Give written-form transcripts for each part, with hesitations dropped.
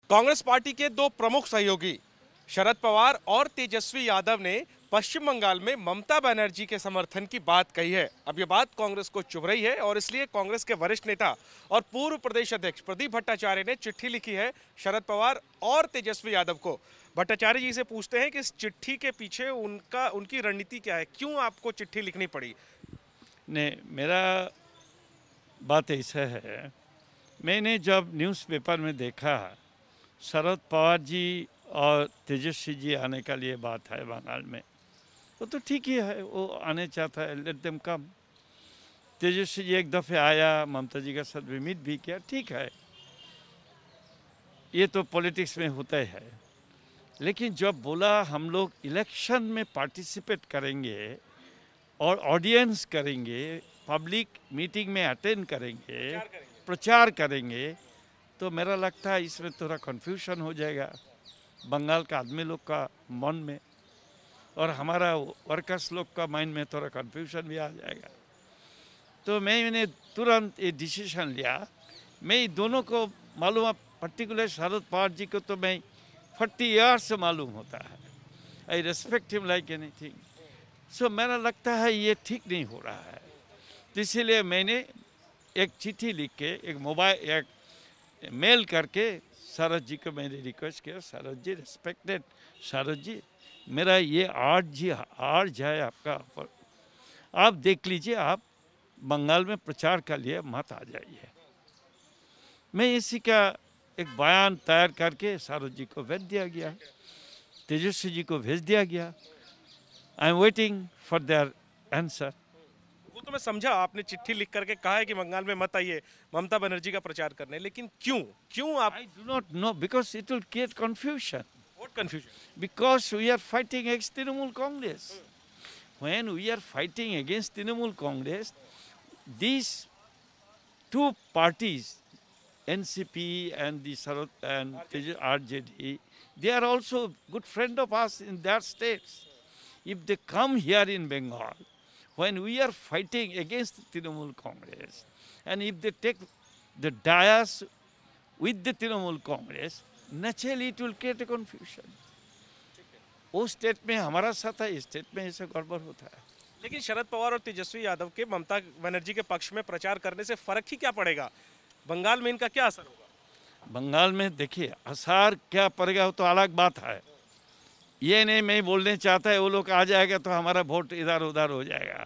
Congress party के दो प्रमुख सहयोगी शरद पवार और तेजस्वी यादव ने पश्चिम बंगाल में ममता बनर्जी के समर्थन की बात कही है। अब ये बात कांग्रेस को चुभ रही है और इसलिए कांग्रेस के वरिष्ठ नेता और पूर्व प्रदेश अध्यक्ष प्रदीप भट्टाचार्य ने चिट्ठी लिखी है शरद पवार और तेजस्वी यादव को। भट्टाचार्य जी से पूछते हैं कि इस चिट्ठी के पीछे उनकी रणनीति क्या है, क्यों आपको चिट्ठी लिखनी पड़ी? नहीं, मेरा बात ऐसा है, मैंने जब न्यूज़पेपर में देखा शरद पवार जी और तेजस्वी जी आने का लिए बात है बंगाल में, वो तो ठीक ही है, वो आने चाहता है, let them come. Tejashwi ji एक दफ़े आया, ममता जी के साथ भी मीट भी किया, ठीक है, ये तो पॉलिटिक्स में होता है। लेकिन जब बोला हम लोग इलेक्शन में पार्टिसिपेट करेंगे और ऑडियंस करेंगे, पब्लिक मीटिंग में अटेंड करेंगे, प्रचार करेंगे, तो मेरा लगता है इसमें थोड़ा कन्फ्यूजन हो जाएगा बंगाल का आदमी लोग का मन में, और हमारा वर्कर्स लोग का माइंड में थोड़ा कन्फ्यूजन भी आ जाएगा। तो मैंने तुरंत ये डिसीजन लिया। मैं दोनों को मालूम है, पर्टिकुलर शरद पवार जी को तो मैं 40 ईयर्स से मालूम होता है। I respect him like anything. So मेरा लगता है ये ठीक नहीं हो रहा है, तो इसीलिए मैंने एक चिट्ठी लिख के, एक मेल करके शरद जी को मैंने रिक्वेस्ट किया, शरद जी, रिस्पेक्टेड शरद जी, मेरा ये आर्ज है आपका, आप देख लीजिए, आप बंगाल में प्रचार के लिए मत आ जाइए। मैं इसी का एक बयान तैयार करके शरद जी को भेज दिया गया, तेजस्वी जी को भेज दिया गया। I am waiting for their answer. वो तो मैं समझा, आपने चिट्ठी लिख करके कहा है कि बंगाल में मत आइए ममता बनर्जी का प्रचार करने, लेकिन क्यों आप? I do not know, because it will create confusion. What confusion? Because we are fighting against Trinamool Congress. When we are fighting against Trinamool Congress, these two parties, NCP and the Sarod and RJD, they are also good friend of us in their states. If they come here in Bengal, when we are fighting against Trinamool Congress, and if they take the dais with the Trinamool Congress, naturally it will create a confusion. वो state में हमारा साथ है, इस state में ऐसा गड़बड़ होता है। लेकिन शरद पवार और तेजस्वी यादव के ममता बनर्जी के पक्ष में प्रचार करने से फर्क ही क्या पड़ेगा? बंगाल में इनका क्या असर होगा? बंगाल में देखिए, असर क्या पड़ेगा वो तो अलग बात है। ये नहीं मैं बोलने चाहता है वो लोग आ जाएगा तो हमारा वोट इधर उधर हो जाएगा,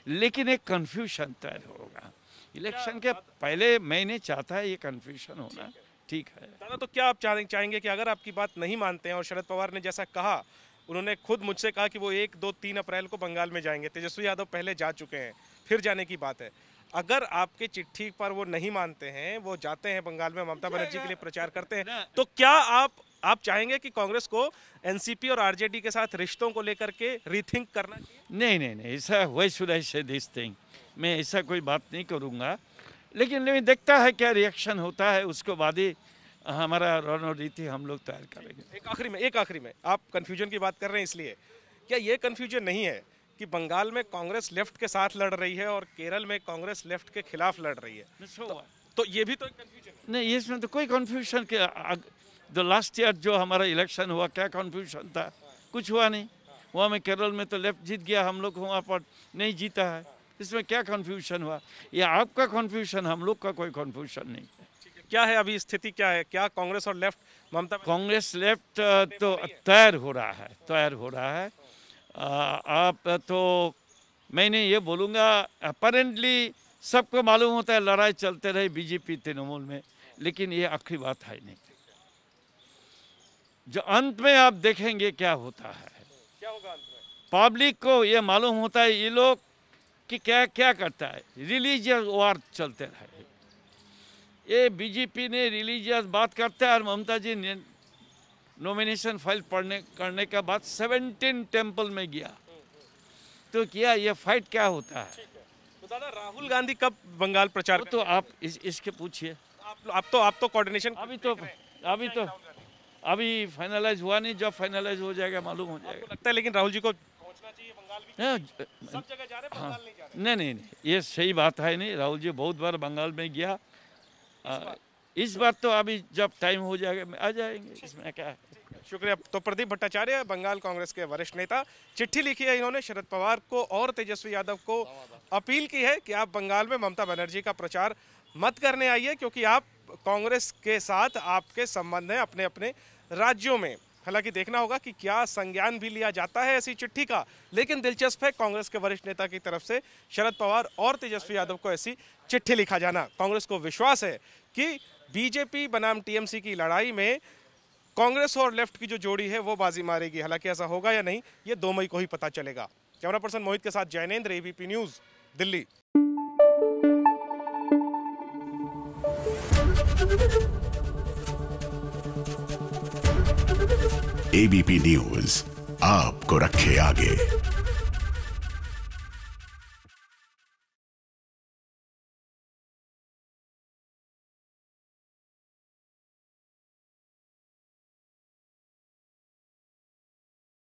लेकिन एक कन्फ्यूजन तैयार होगा। इलेक्शन के पहले मैं नहीं चाहता है ये कन्फ्यूजन होना, ठीक है। दादा, तो क्या आप चाहेंगे कि अगर आपकी बात नहीं मानते हैं, और शरद पवार ने जैसा कहा, उन्होंने खुद मुझसे कहा कि वो 1, 2, 3 अप्रैल को बंगाल में जाएंगे, तेजस्वी यादव पहले जा चुके हैं, फिर जाने की बात है, अगर आपके चिट्ठी पर वो नहीं मानते हैं, वो जाते हैं बंगाल में ममता बनर्जी के लिए प्रचार करते हैं, तो क्या आप चाहेंगे कि कांग्रेस को एनसीपी और आरजेडी के साथ रिश्तों को लेकर के रीथिंक करना चाहिए? नहीं, ऐसा व्हाई शुड आई से दिस थिंग, मैं ऐसा कोई बात नहीं करूँगा, लेकिन देखता है क्या रिएक्शन होता है, उसके बाद ही हमारा रणनीति हम लोग तैयार करेंगे। एक आखिरी में आप कंफ्यूजन की बात कर रहे हैं, इसलिए क्या ये कंफ्यूजन नहीं है कि बंगाल में कांग्रेस लेफ्ट के साथ लड़ रही है और केरल में कांग्रेस लेफ्ट के खिलाफ लड़ रही है? तो ये भी तो एक कंफ्यूजन है। नहीं, इसमें तो कोई कंफ्यूजन के, द लास्ट ईयर जो हमारा इलेक्शन हुआ, क्या कंफ्यूजन था? कुछ हुआ नहीं। वहाँ में केरल में तो लेफ्ट जीत गया, हम लोग वहाँ पर नहीं जीता है, इसमें क्या कंफ्यूजन हुआ? ये आपका कंफ्यूजन, हम लोग का कोई कंफ्यूजन नहीं है। क्या है अभी स्थिति, क्या है? क्या कांग्रेस और लेफ्ट ममता? कांग्रेस लेफ्ट तो तैयार हो रहा है। आप तो मैंने ये बोलूँगा, अपेरेंटली सबको मालूम होता है लड़ाई चलते रहे बीजेपी तृणमूल में, लेकिन ये आखिरी बात है नहीं। जो अंत में आप देखेंगे क्या होता है, क्या होगा अंत में? पब्लिक को ये मालूम होता है ये लोग कि क्या क्या करता है। रिलीजियस वार चलते रहे, ये बीजेपी ने रिलीजियस बात करता है, और ममता जी ने नॉमिनेशन फाइल करने के बाद 17 टेम्पल में गया, तो क्या ये फाइट क्या होता है? तो दादा, राहुल गांधी कब बंगाल प्रचार? तो आप इसके पूछिए। आप तो कोऑर्डिनेशन अभी फाइनलाइज हुआ नहीं, जब फाइनलाइज हो जाएगा मालूम हो जाएगा। लगता है लेकिन राहुल जी को पहुंचना चाहिए बंगाल भी? सब जगह जा रहे हैं, बंगाल नहीं जा रहे? नहीं, ये सही बात है नहीं। राहुल जी बहुत बार बंगाल में गया, इस बार तो अभी जब टाइम हो जाएगा आ जाएंगे, इसमें क्या है। शुक्रिया। तो प्रदीप भट्टाचार्य बंगाल कांग्रेस के वरिष्ठ नेता, चिट्ठी लिखी है इन्होंने शरद पवार को और तेजस्वी यादव को, अपील की है कि आप बंगाल में ममता बनर्जी का प्रचार मत करने आइए, क्योंकि आप कांग्रेस के साथ आपके संबंध हैं अपने अपने राज्यों में। हालांकि देखना होगा कि क्या संज्ञान भी लिया जाता है ऐसी चिट्ठी का, लेकिन दिलचस्प है कांग्रेस के वरिष्ठ नेता की तरफ से शरद पवार और तेजस्वी यादव को ऐसी चिट्ठी लिखा जाना। कांग्रेस को विश्वास है कि बीजेपी बनाम टीएमसी की लड़ाई में कांग्रेस और लेफ्ट की जो जोड़ी है वो बाजी मारेगी। हालांकि ऐसा होगा या नहीं, ये 2 मई को ही पता चलेगा। कैमरा पर्सन मोहित के साथ Jainendra, ABP news, Delhi. ABP news आपको रखे आगे।